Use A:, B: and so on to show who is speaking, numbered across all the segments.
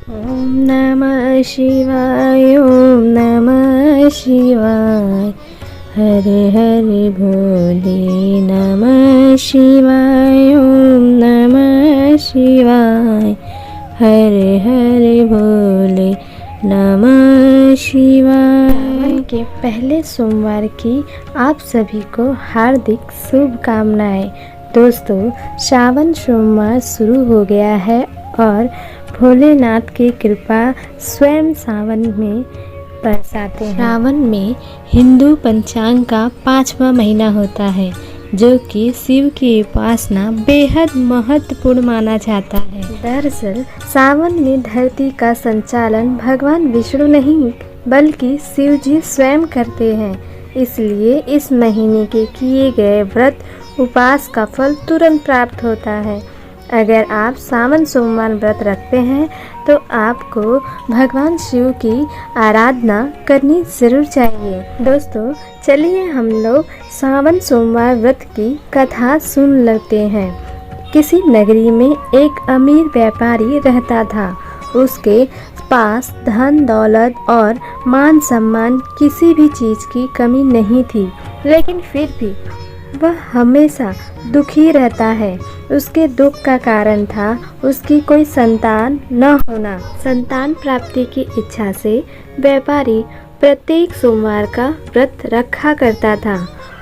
A: ओम नमः शिवाय, ओम नमः शिवाय, हरे हरे भोले नमः शिवाय, ओम नमः शिवाय, हरे हरे भोले नमः शिवाय। सावन के पहले सोमवार की आप सभी को हार्दिक शुभकामनाएं। दोस्तों, सावन सोमवार शुरू हो गया है और भोलेनाथ की कृपा स्वयं सावन में बरसाते हैं। सावन में हिंदू पंचांग का 5वां महीना होता है, जो कि शिव की उपासना बेहद महत्वपूर्ण माना जाता है। दरअसल सावन में धरती का संचालन भगवान विष्णु नहीं बल्कि शिव जी स्वयं करते हैं। इसलिए इस महीने के किए गए व्रत उपवास का फल तुरंत प्राप्त होता है। अगर आप सावन सोमवार व्रत रखते हैं तो आपको भगवान शिव की आराधना करनी जरूर चाहिए। दोस्तों, चलिए हम लोग सावन सोमवार व्रत की कथा सुन लेते हैं। किसी नगरी में एक अमीर व्यापारी रहता था। उसके पास धन दौलत और मान सम्मान किसी भी चीज़ की कमी नहीं थी, लेकिन फिर भी वह हमेशा दुखी रहता है। उसके दुख का कारण था उसकी कोई संतान न होना। संतान प्राप्ति की इच्छा से व्यापारी प्रत्येक सोमवार का व्रत रखा करता था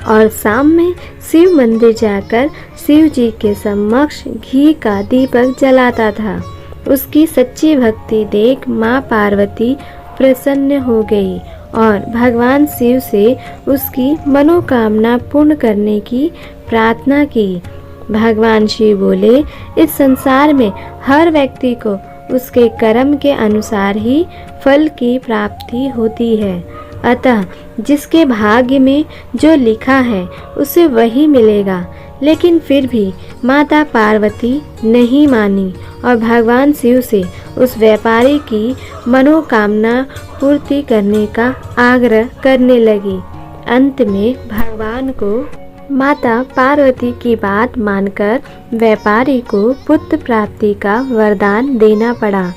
A: और शाम में शिव मंदिर जाकर शिव जी के समक्ष घी का दीपक जलाता था। उसकी सच्ची भक्ति देख माँ पार्वती प्रसन्न हो गई और भगवान शिव से उसकी मनोकामना पूर्ण करने की प्रार्थना की। भगवान शिव बोले, इस संसार में हर व्यक्ति को उसके कर्म के अनुसार ही फल की प्राप्ति होती है। अतः जिसके भाग्य में जो लिखा है उसे वही मिलेगा। लेकिन फिर भी माता पार्वती नहीं मानी और भगवान शिव से उस व्यापारी की मनोकामना पूर्ति करने का आग्रह करने लगी। अंत में भगवान को माता पार्वती की बात मानकर व्यापारी को पुत्र प्राप्ति का वरदान देना पड़ा।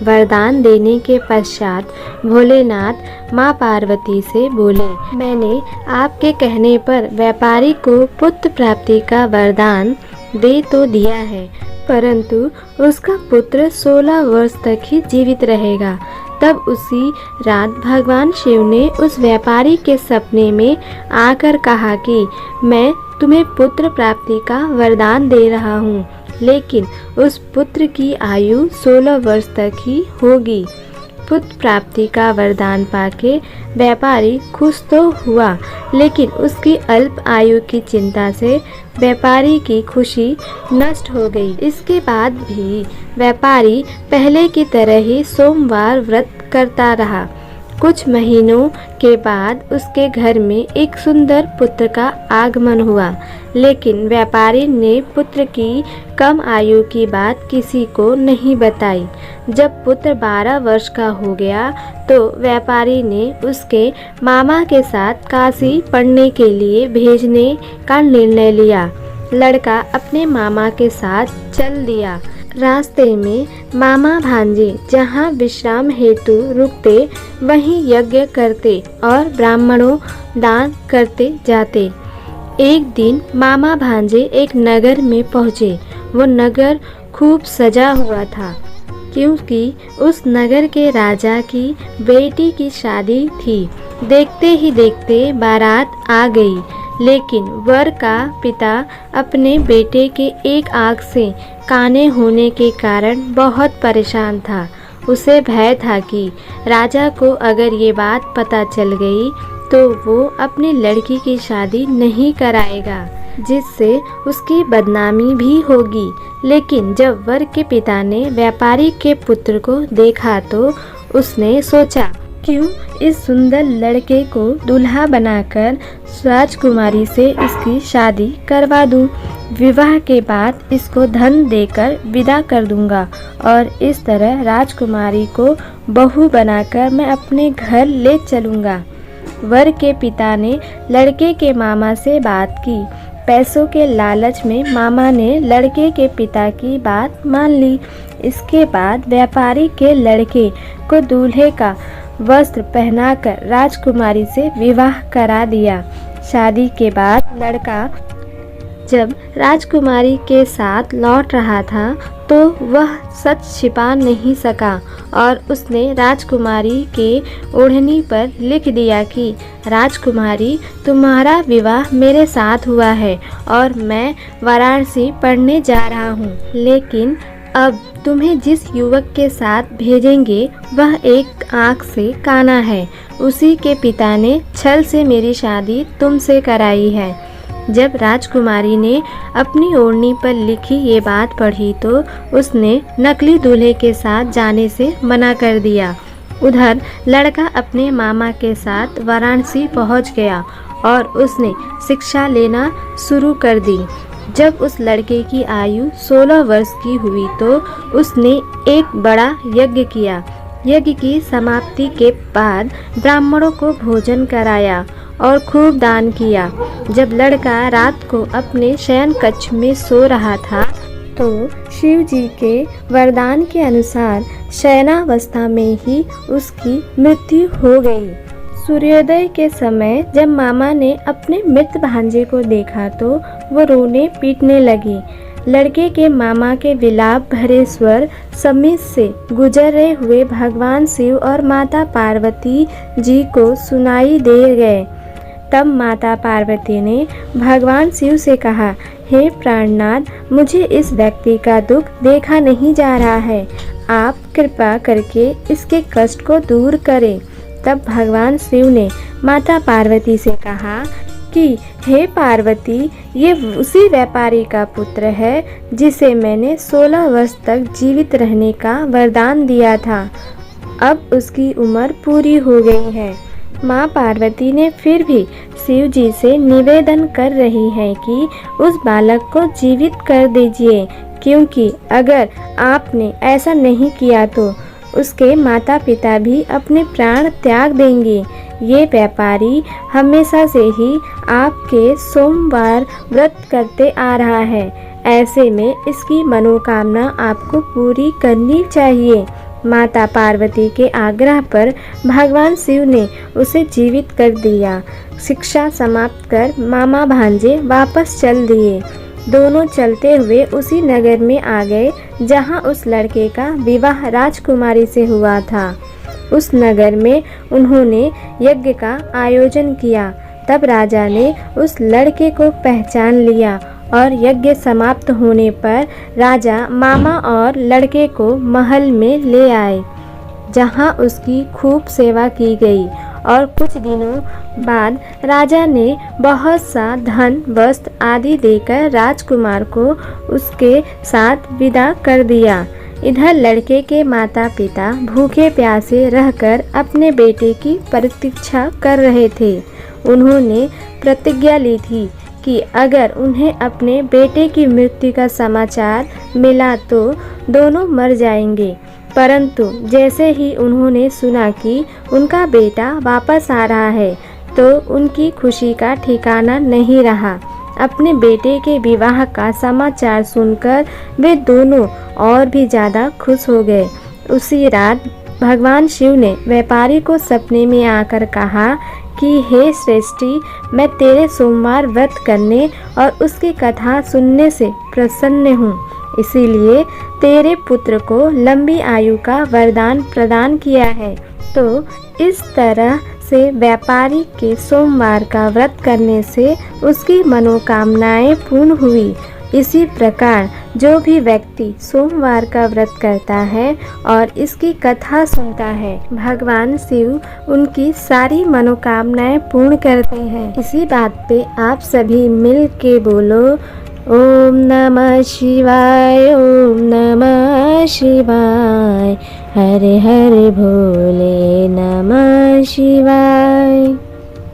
A: वरदान देने के पश्चात भोलेनाथ माँ पार्वती से बोले, मैंने आपके कहने पर व्यापारी को पुत्र प्राप्ति का वरदान दे तो दिया है, परंतु उसका पुत्र 16 वर्ष तक ही जीवित रहेगा। तब उसी रात भगवान शिव ने उस व्यापारी के सपने में आकर कहा कि मैं तुम्हें पुत्र प्राप्ति का वरदान दे रहा हूँ, लेकिन उस पुत्र की आयु 16 वर्ष तक ही होगी। पुत्र प्राप्ति का वरदान पाके व्यापारी खुश तो हुआ, लेकिन उसकी अल्प आयु की चिंता से व्यापारी की खुशी नष्ट हो गई। इसके बाद भी व्यापारी पहले की तरह ही सोमवार व्रत करता रहा। कुछ महीनों के बाद उसके घर में एक सुंदर पुत्र का आगमन हुआ, लेकिन व्यापारी ने पुत्र की कम आयु की बात किसी को नहीं बताई। जब पुत्र 12 वर्ष का हो गया तो व्यापारी ने उसके मामा के साथ काशी पढ़ने के लिए भेजने का निर्णय लिया। लड़का अपने मामा के साथ चल दिया। रास्ते में मामा भांजे जहाँ विश्राम हेतु रुकते वहीं यज्ञ करते और ब्राह्मणों दान करते जाते। एक दिन मामा भांजे एक नगर में पहुँचे। वो नगर खूब सजा हुआ था, क्योंकि उस नगर के राजा की बेटी की शादी थी। देखते ही देखते बारात आ गई, लेकिन वर का पिता अपने बेटे के एक आँख से काने होने के कारण बहुत परेशान था। उसे भय था कि राजा को अगर ये बात पता चल गई तो वो अपनी लड़की की शादी नहीं कराएगा, जिससे उसकी बदनामी भी होगी। लेकिन जब वर के पिता ने व्यापारी के पुत्र को देखा तो उसने सोचा, क्यों इस सुंदर लड़के को दूल्हा बनाकर राजकुमारी से इसकी शादी करवा दूं। विवाह के बाद इसको धन देकर विदा कर दूंगा और इस तरह राजकुमारी को बहू बनाकर मैं अपने घर ले चलूंगा। वर के पिता ने लड़के के मामा से बात की। पैसों के लालच में मामा ने लड़के के पिता की बात मान ली। इसके बाद व्यापारी के लड़के को दूल्हे का वस्त्र पहनाकर राजकुमारी से विवाह करा दिया। शादी के बाद लड़का जब राजकुमारी के साथ लौट रहा था तो वह सच छिपा नहीं सका और उसने राजकुमारी के ओढ़नी पर लिख दिया कि राजकुमारी, तुम्हारा विवाह मेरे साथ हुआ है और मैं वाराणसी पढ़ने जा रहा हूँ, लेकिन अब तुम्हें जिस युवक के साथ भेजेंगे वह एक आँख से काना है। उसी के पिता ने छल से मेरी शादी तुमसे कराई है। जब राजकुमारी ने अपनी ओढ़नी पर लिखी ये बात पढ़ी तो उसने नकली दूल्हे के साथ जाने से मना कर दिया। उधर लड़का अपने मामा के साथ वाराणसी पहुंच गया और उसने शिक्षा लेना शुरू कर दी। जब उस लड़के की आयु 16 वर्ष की हुई तो उसने एक बड़ा यज्ञ किया। यज्ञ की समाप्ति के बाद ब्राह्मणों को भोजन कराया और खूब दान किया। जब लड़का रात को अपने शयन कक्ष में सो रहा था तो शिव जी के वरदान के अनुसार शयनावस्था में ही उसकी मृत्यु हो गई। सूर्योदय के समय जब मामा ने अपने मृत भांजे को देखा तो वो रोने पीटने लगी। लड़के के मामा के विलाप भरे स्वर समीप से गुजरे हुए भगवान शिव और माता पार्वती जी को सुनाई दे गए। तब माता पार्वती ने भगवान शिव से कहा, हे प्राणनाथ, मुझे इस व्यक्ति का दुख देखा नहीं जा रहा है, आप कृपा करके इसके कष्ट को दूर करें। तब भगवान शिव ने माता पार्वती से कहा कि हे पार्वती, ये उसी व्यापारी का पुत्र है जिसे मैंने 16 वर्ष तक जीवित रहने का वरदान दिया था। अब उसकी उम्र पूरी हो गई है। माँ पार्वती ने फिर भी शिव जी से निवेदन कर रही हैं कि उस बालक को जीवित कर दीजिए, क्योंकि अगर आपने ऐसा नहीं किया तो उसके माता पिता भी अपने प्राण त्याग देंगे। ये व्यापारी हमेशा से ही आपके सोमवार व्रत करते आ रहा है, ऐसे में इसकी मनोकामना आपको पूरी करनी चाहिए। माता पार्वती के आग्रह पर भगवान शिव ने उसे जीवित कर दिया। शिक्षा समाप्त कर मामा भांजे वापस चल दिए। दोनों चलते हुए उसी नगर में आ गए जहां उस लड़के का विवाह राजकुमारी से हुआ था। उस नगर में उन्होंने यज्ञ का आयोजन किया। तब राजा ने उस लड़के को पहचान लिया और यज्ञ समाप्त होने पर राजा मामा और लड़के को महल में ले आए, जहां उसकी खूब सेवा की गई और कुछ दिनों बाद राजा ने बहुत सा धन वस्त्र आदि देकर राजकुमार को उसके साथ विदा कर दिया। इधर लड़के के माता पिता भूखे प्यासे रहकर अपने बेटे की प्रतीक्षा कर रहे थे। उन्होंने प्रतिज्ञा ली थी कि अगर उन्हें अपने बेटे की मृत्यु का समाचार मिला तो दोनों मर जाएंगे। परंतु जैसे ही उन्होंने सुना कि उनका बेटा वापस आ रहा है तो उनकी खुशी का ठिकाना नहीं रहा। अपने बेटे के विवाह का समाचार सुनकर वे दोनों और भी ज़्यादा खुश हो गए। उसी रात भगवान शिव ने व्यापारी को सपने में आकर कहा कि हे श्रेष्ठी, मैं तेरे सोमवार व्रत करने और उसकी कथा सुनने से प्रसन्न हूँ, इसीलिए तेरे पुत्र को लंबी आयु का वरदान प्रदान किया है। तो इस तरह से व्यापारी के सोमवार का व्रत करने से उसकी मनोकामनाएं पूर्ण हुई। इसी प्रकार जो भी व्यक्ति सोमवार का व्रत करता है और इसकी कथा सुनता है, भगवान शिव उनकी सारी मनोकामनाएं पूर्ण करते हैं। इसी बात पे आप सभी मिल के बोलो, ओम नमः शिवाय, ओम नमः शिवाय, हरे हरे भोले नमः शिवाय।